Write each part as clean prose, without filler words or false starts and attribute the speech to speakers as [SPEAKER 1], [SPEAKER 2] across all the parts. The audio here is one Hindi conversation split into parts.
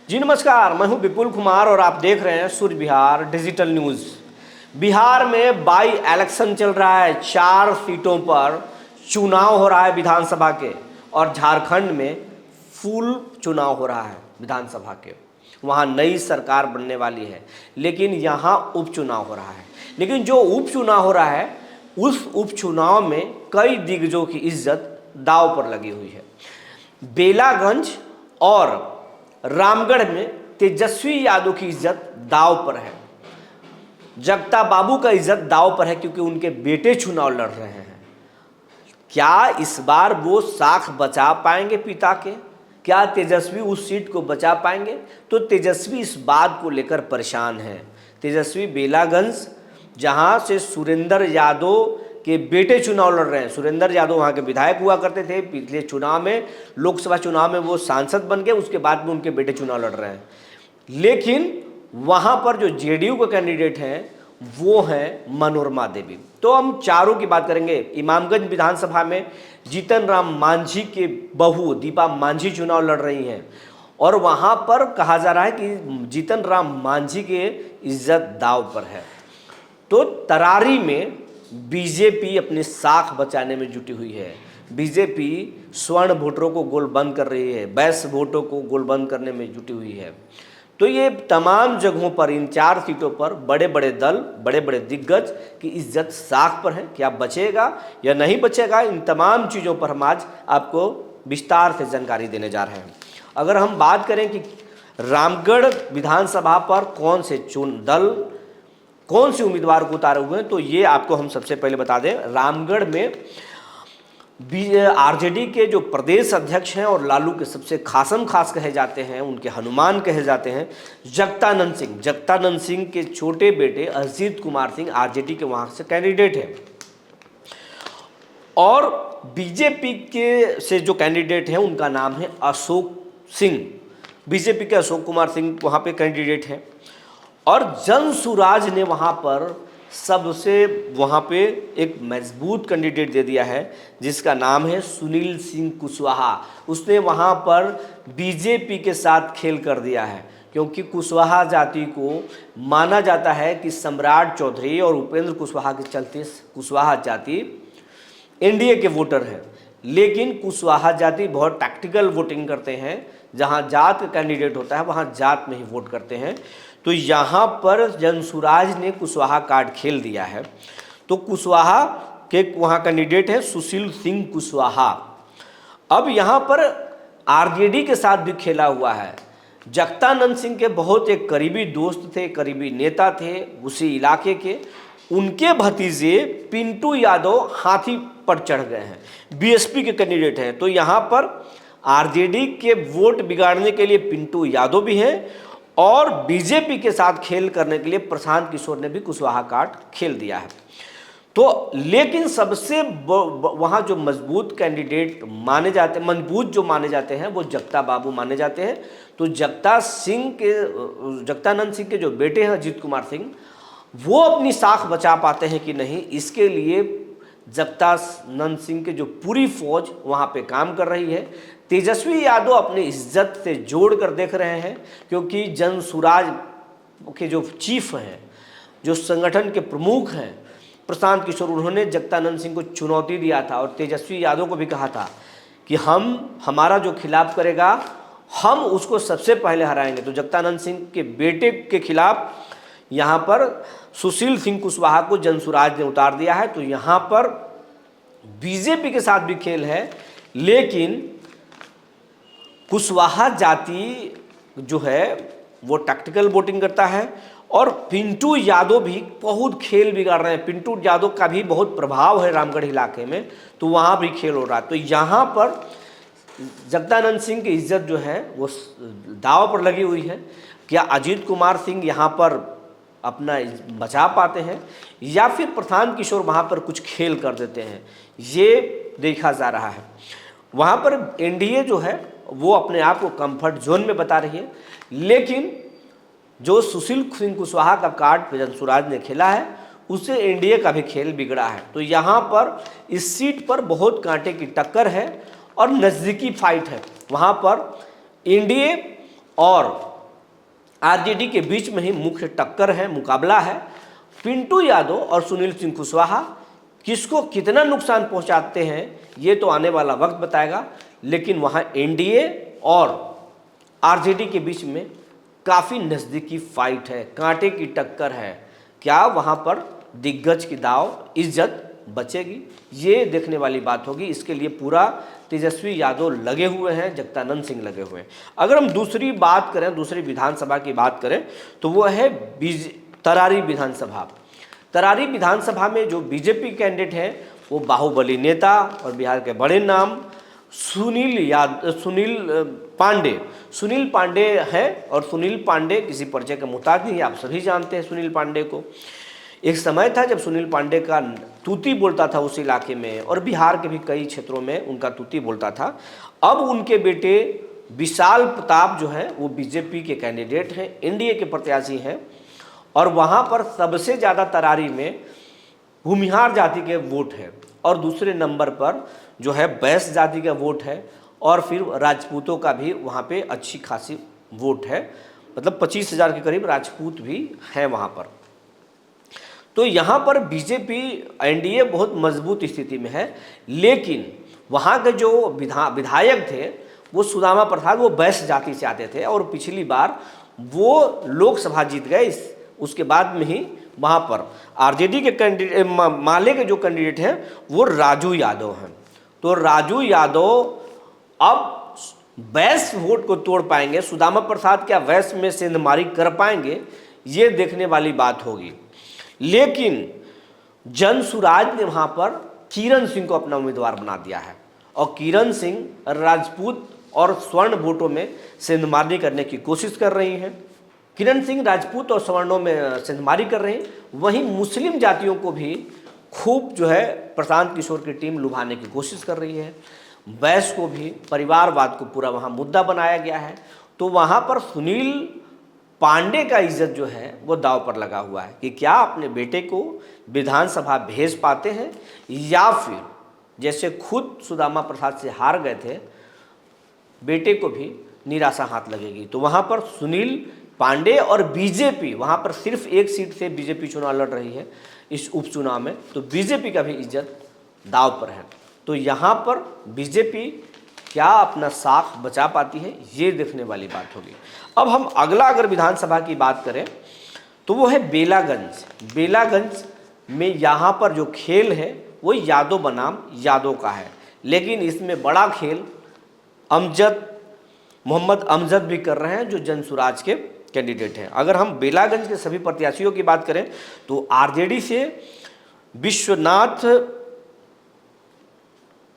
[SPEAKER 1] जी नमस्कार, मैं हूं विपुल कुमार और आप देख रहे हैं सूर्य बिहार डिजिटल न्यूज़। बिहार में बाई इलेक्शन चल रहा है, 4 सीटों पर चुनाव हो रहा है विधानसभा के, और झारखंड में फुल चुनाव हो रहा है विधानसभा के। वहाँ नई सरकार बनने वाली है, लेकिन यहाँ उपचुनाव हो रहा है। लेकिन जो उपचुनाव हो रहा है, उस उपचुनाव में कई दिग्गजों की इज्जत दांव पर लगी हुई है। बेलागंज और रामगढ़ में तेजस्वी यादव की इज्जत दांव पर है। जगता बाबू का इज्जत दांव पर है, क्योंकि उनके बेटे चुनाव लड़ रहे हैं। क्या इस बार वो साख बचा पाएंगे पिता के? क्या तेजस्वी उस सीट को बचा पाएंगे? तो तेजस्वी इस बात को लेकर परेशान है। तेजस्वी बेलागंज, जहां से सुरेंद्र यादव के बेटे चुनाव लड़ रहे हैं। सुरेंद्र यादव वहाँ के विधायक हुआ करते थे, पिछले चुनाव में, लोकसभा चुनाव में वो सांसद बन गए, उसके बाद में उनके बेटे चुनाव लड़ रहे हैं। लेकिन वहाँ पर जो जेडीयू के कैंडिडेट हैं वो हैं मनोरमा देवी। तो हम चारों की बात करेंगे। इमामगंज विधानसभा में जीतन राम मांझी के बहू दीपा मांझी चुनाव लड़ रही हैं, और वहाँ पर कहा जा रहा है कि जीतन राम मांझी के इज्जत दांव पर है। तो तरारी में बीजेपी अपनी साख बचाने में जुटी हुई है। बीजेपी स्वर्ण वोटरों को गोलबंद कर रही है, वैश्य वोटों को गोलबंद करने में जुटी हुई है। तो ये तमाम जगहों पर, इन 4 सीटों पर बड़े बड़े दल, बड़े बड़े दिग्गज की इज्जत साख पर है। क्या बचेगा या नहीं बचेगा, इन तमाम चीज़ों पर हम आज आपको विस्तार से जानकारी देने जा रहे हैं। अगर हम बात करें कि रामगढ़ विधानसभा पर कौन से दल कौन से उम्मीदवार को उतारे हुए हैं, तो ये आपको हम सबसे पहले बता दें। रामगढ़ में आरजेडी के जो प्रदेश अध्यक्ष हैं और लालू के सबसे खासम खास कहे जाते हैं, उनके हनुमान कहे जाते हैं, जगतानंद सिंह। जगतानंद सिंह के छोटे बेटे अजीत कुमार सिंह आरजेडी के वहाँ से कैंडिडेट हैं। और बीजेपी के से जो कैंडिडेट हैं उनका नाम है अशोक सिंह। बीजेपी के अशोक कुमार सिंह वहाँ पे कैंडिडेट हैं। और जनसुराज ने वहाँ पर सबसे एक मजबूत कैंडिडेट दे दिया है, जिसका नाम है सुनील सिंह कुशवाहा। उसने वहाँ पर बीजेपी के साथ खेल कर दिया है, क्योंकि कुशवाहा जाति को माना जाता है कि सम्राट चौधरी और उपेंद्र कुशवाहा के चलते कुशवाहा जाति एनडीए के वोटर हैं। लेकिन कुशवाहा जाति बहुत टैक्टिकल वोटिंग करते हैं। जहाँ जात का कैंडिडेट होता है वहाँ जात में ही वोट करते हैं। तो यहाँ पर जनसुराज ने कुशवाहा कार्ड खेल दिया है। तो कुशवाहा के वहाँ कैंडिडेट है सुशील सिंह कुशवाहा। अब यहाँ पर आरजेडी के साथ भी खेला हुआ है। जगतानंद सिंह के बहुत एक करीबी दोस्त थे, करीबी नेता थे उसी इलाके के। उनके भतीजे पिंटू यादव हाथी पर चढ़ गए हैं, बीएसपी के कैंडिडेट हैं। तो यहाँ पर आरजेडी के वोट बिगाड़ने के लिए पिंटू यादव भी हैं, और बीजेपी के साथ खेल करने के लिए प्रशांत किशोर ने भी कुशवाहा कार्ड खेल दिया है। तो लेकिन सबसे वहाँ जो मजबूत कैंडिडेट माने जाते, मजबूत जो माने जाते हैं, वो जगता बाबू माने जाते हैं। तो जगतानंद सिंह के जो बेटे हैं अजीत कुमार सिंह, वो अपनी साख बचा पाते हैं कि नहीं, इसके लिए जगतानंद सिंह के जो पूरी फौज वहाँ पे काम कर रही है। तेजस्वी यादव अपनी इज्जत से जोड़ कर देख रहे हैं, क्योंकि जनसुराज के जो चीफ हैं, जो संगठन के प्रमुख हैं प्रशांत किशोर, उन्होंने जगतानंद सिंह को चुनौती दिया था और तेजस्वी यादव को भी कहा था कि हमारा जो खिलाफ करेगा हम उसको सबसे पहले हराएंगे। तो जगतानंद सिंह के बेटे के खिलाफ यहाँ पर सुशील सिंह कुशवाहा को जनसुराज ने उतार दिया है। तो यहाँ पर बीजेपी के साथ भी खेल है, लेकिन कुशवाहा जाति जो है वो टैक्टिकल वोटिंग करता है, और पिंटू यादव भी बहुत खेल बिगाड़ रहे हैं। पिंटू यादव का भी बहुत प्रभाव है रामगढ़ इलाके में, तो वहाँ भी खेल हो रहा है। तो यहाँ पर जगतानंद सिंह की इज्जत जो है वो दांव पर लगी हुई है। क्या अजीत कुमार सिंह यहाँ पर अपना बचा पाते हैं, या फिर प्रशांत किशोर वहाँ पर कुछ खेल कर देते हैं, ये देखा जा रहा है। वहाँ पर एनडीए जो है वो अपने आप को कंफर्ट जोन में बता रही है, लेकिन जो सुशील सिंह कुशवाहा का कार्ड जनसुराज ने खेला है, उससे एनडीए का भी खेल बिगड़ा है। तो यहाँ पर इस सीट पर बहुत कांटे की टक्कर है और नज़दीकी फाइट है। वहाँ पर एनडीए और आरजेडी के बीच में ही मुख्य टक्कर है, मुकाबला है। पिंटू यादव और सुनील सिंह कुशवाहा किसको कितना नुकसान पहुंचाते हैं ये तो आने वाला वक्त बताएगा, लेकिन वहां एनडीए और आरजेडी के बीच में काफ़ी नज़दीकी फाइट है, कांटे की टक्कर है। क्या वहां पर दिग्गज की दाव इज्जत बचेगी, ये देखने वाली बात होगी। इसके लिए पूरा तेजस्वी यादव लगे हुए हैं, जगदानंद सिंह लगे हुए हैं। अगर हम दूसरी बात करें, दूसरी विधानसभा की बात करें तो वो है तरारी विधानसभा। तरारी विधानसभा में जो बीजेपी कैंडिडेट हैं वो बाहुबली नेता और बिहार के बड़े नाम सुनील पांडे हैं। और सुनील पांडे किसी परिचय का मुहताज नहीं है, आप सभी जानते हैं सुनील पांडे को। एक समय था जब सुनील पांडे का तूती बोलता था उस इलाके में, और बिहार के भी कई क्षेत्रों में उनका तूती बोलता था। अब उनके बेटे विशाल प्रताप जो है वो बीजेपी के कैंडिडेट हैं, एनडीए के प्रत्याशी हैं, और वहाँ पर सबसे ज़्यादा तरारी में भूमिहार जाति के वोट है, और दूसरे नंबर पर जो है बैस जाति का वोट है, और फिर राजपूतों का भी वहाँ पे अच्छी खासी वोट है, मतलब 25,000 के करीब राजपूत भी हैं वहाँ पर। तो यहाँ पर बीजेपी एनडीए बहुत मजबूत स्थिति में है, लेकिन वहाँ के जो विधायक थे वो सुदामा प्रसाद, वो बैस जाति से आते थे, और पिछली बार वो लोकसभा जीत गए। उसके बाद में ही वहाँ पर आरजेडी के कैंडिडेट माले के जो कैंडिडेट हैं वो राजू यादव हैं। तो राजू यादव अब बैस वोट को तोड़ पाएंगे, सुदामा प्रसाद क्या वैस में सेंधमारी कर पाएंगे, ये देखने वाली बात होगी। लेकिन जनसुराज ने वहाँ पर किरण सिंह को अपना उम्मीदवार बना दिया है, और किरण सिंह राजपूत और स्वर्ण वोटों में सेंधमारी करने की कोशिश कर रही हैं। किरण सिंह राजपूत और सवर्णों में सेंधमारी कर रहे हैं, वहीं मुस्लिम जातियों को भी खूब जो है प्रशांत किशोर की टीम लुभाने की कोशिश कर रही है। बैस को भी, परिवारवाद को पूरा वहाँ मुद्दा बनाया गया है। तो वहाँ पर सुनील पांडे का इज्जत जो है वो दांव पर लगा हुआ है कि क्या अपने बेटे को विधानसभा भेज पाते हैं, या फिर जैसे खुद सुदामा प्रसाद से हार गए थे, बेटे को भी निराशा हाथ लगेगी। तो वहाँ पर सुनील पांडे और बीजेपी, वहाँ पर सिर्फ एक सीट से बीजेपी चुनाव लड़ रही है इस उपचुनाव में, तो बीजेपी का भी इज्जत दांव पर है। तो यहाँ पर बीजेपी क्या अपना साख बचा पाती है, ये देखने वाली बात होगी। अब हम अगला अगर विधानसभा की बात करें तो वो है बेलागंज। बेलागंज में यहाँ पर जो खेल है वो यादव बनाम यादव का है, लेकिन इसमें बड़ा खेल मोहम्मद अमजद भी कर रहे हैं जो जनसुराज के कैंडिडेट हैं। अगर हम बेलागंज के सभी प्रत्याशियों की बात करें तो आरजेडी से विश्वनाथ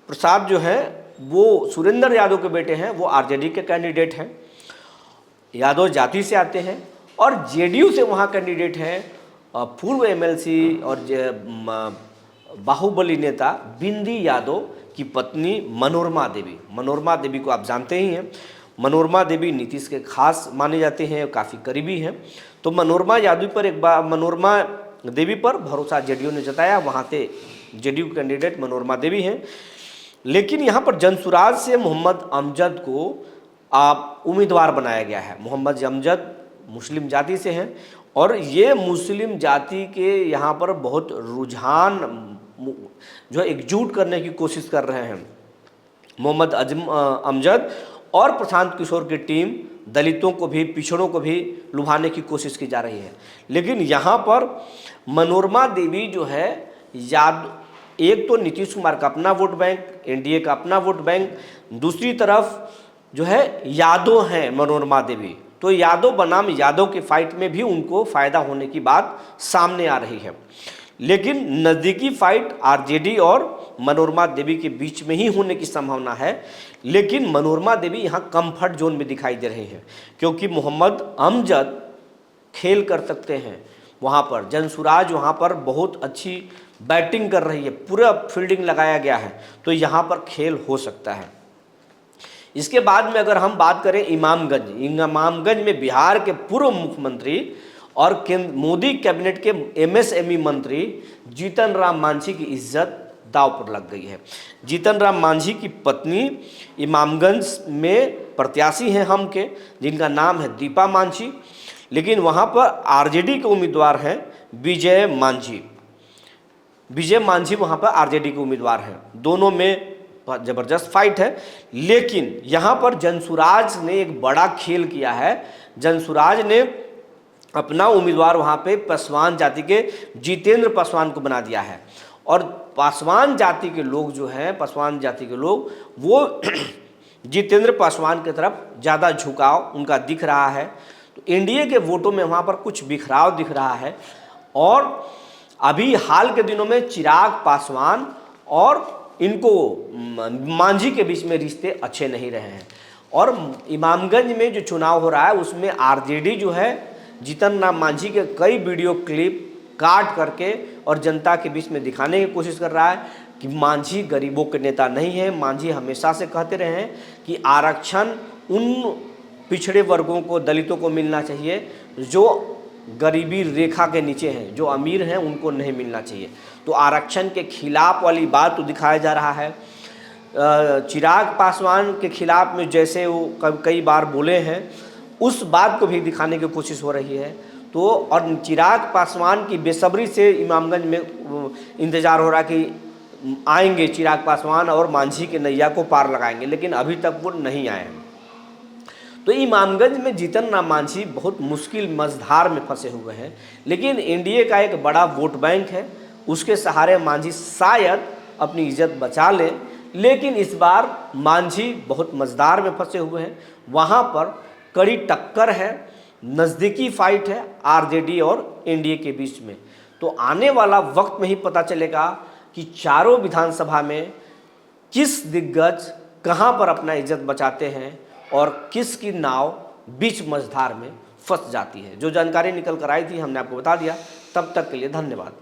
[SPEAKER 1] प्रसाद जो है वो सुरेंद्र यादव के बेटे हैं, वो आरजेडी के कैंडिडेट हैं, यादव जाति से आते हैं। और जेडीयू से वहाँ कैंडिडेट हैं पूर्व एमएलसी और बाहुबली नेता बिंदी यादव की पत्नी मनोरमा देवी। मनोरमा देवी को आप जानते ही हैं, मनोरमा देवी नीतीश के खास माने जाते हैं, काफ़ी करीबी हैं। तो मनोरमा देवी पर भरोसा जेडीयू ने जताया, वहाँ से जेडीयू कैंडिडेट मनोरमा देवी हैं। लेकिन यहाँ पर जनसुराज से मोहम्मद अमजद को उम्मीदवार बनाया गया है। मोहम्मद अमजद मुस्लिम जाति से हैं, और ये मुस्लिम जाति के यहाँ पर बहुत रुझान जो एकजुट करने की कोशिश कर रहे हैं मोहम्मद अमजद, और प्रशांत किशोर की टीम दलितों को भी, पिछड़ों को भी लुभाने की कोशिश की जा रही है। लेकिन यहाँ पर मनोरमा देवी जो है एक तो नीतीश कुमार का अपना वोट बैंक, एनडीए का अपना वोट बैंक, दूसरी तरफ जो है यादव हैं मनोरमा देवी, तो यादव बनाम यादव के फाइट में भी उनको फ़ायदा होने की बात सामने आ रही है। लेकिन नज़दीकी फाइट आरजेडी और मनोरमा देवी के बीच में ही होने की संभावना है। लेकिन मनोरमा देवी यहाँ कंफर्ट जोन में दिखाई दे रहे हैं, क्योंकि मोहम्मद अमजद खेल कर सकते हैं वहाँ पर। जनसुराज वहाँ पर बहुत अच्छी बैटिंग कर रही है, पूरा फील्डिंग लगाया गया है, तो यहाँ पर खेल हो सकता है। इसके बाद में अगर हम बात करें इमामगंज में बिहार के पूर्व मुख्यमंत्री और मोदी कैबिनेट के एमएसएमई मंत्री जीतन राम मांझी की इज्जत दांव पर लग गई है। जीतन राम मांझी की पत्नी इमामगंज में प्रत्याशी हैं हम के, जिनका नाम है दीपा मांझी। लेकिन वहाँ पर आरजेडी के उम्मीदवार हैं विजय मांझी। विजय मांझी वहाँ पर आरजेडी के उम्मीदवार हैं। दोनों में ज़बरदस्त फाइट है। लेकिन यहाँ पर जनसुराज ने एक बड़ा खेल किया है। जनसुराज ने अपना उम्मीदवार वहाँ पे पासवान जाति के जितेंद्र पासवान को बना दिया है। और पासवान जाति के लोग जो हैं, पासवान जाति के लोग वो जितेंद्र पासवान की तरफ ज़्यादा झुकाव उनका दिख रहा है। तो एनडीए के वोटों में वहाँ पर कुछ बिखराव दिख रहा है। और अभी हाल के दिनों में चिराग पासवान और इनको मांझी के बीच में रिश्ते अच्छे नहीं रहे हैं। और इमामगंज में जो चुनाव हो रहा है उसमें आरजेडी जो है जीतन राम मांझी के कई वीडियो क्लिप काट करके और जनता के बीच में दिखाने की कोशिश कर रहा है कि मांझी गरीबों के नेता नहीं है। मांझी हमेशा से कहते रहे हैं कि आरक्षण उन पिछड़े वर्गों को, दलितों को मिलना चाहिए जो गरीबी रेखा के नीचे हैं, जो अमीर हैं उनको नहीं मिलना चाहिए। तो आरक्षण के खिलाफ वाली बात तो दिखाया जा रहा है। चिराग पासवान के खिलाफ में जैसे वो कई बार बोले हैं उस बात को भी दिखाने की कोशिश हो रही है। तो और चिराग पासवान की बेसब्री से इमामगंज में इंतज़ार हो रहा कि आएंगे चिराग पासवान और मांझी के नैया को पार लगाएंगे, लेकिन अभी तक वो नहीं आए हैं। तो इमामगंज में जीतन राम मांझी बहुत मुश्किल मझधार में फंसे हुए हैं। लेकिन एनडीए का एक बड़ा वोट बैंक है, उसके सहारे मांझी शायद अपनी इज्जत बचा लें। लेकिन इस बार मांझी बहुत मझधार में फंसे हुए हैं। वहाँ पर कड़ी टक्कर है, नज़दीकी फाइट है आरजेडी और एनडीए के बीच में। तो आने वाला वक्त में ही पता चलेगा कि चारों विधानसभा में किस दिग्गज कहाँ पर अपना इज्जत बचाते हैं और किसकी नाव बीच मझधार में फंस जाती है। जो जानकारी निकल कर आई थी हमने आपको बता दिया। तब तक के लिए धन्यवाद।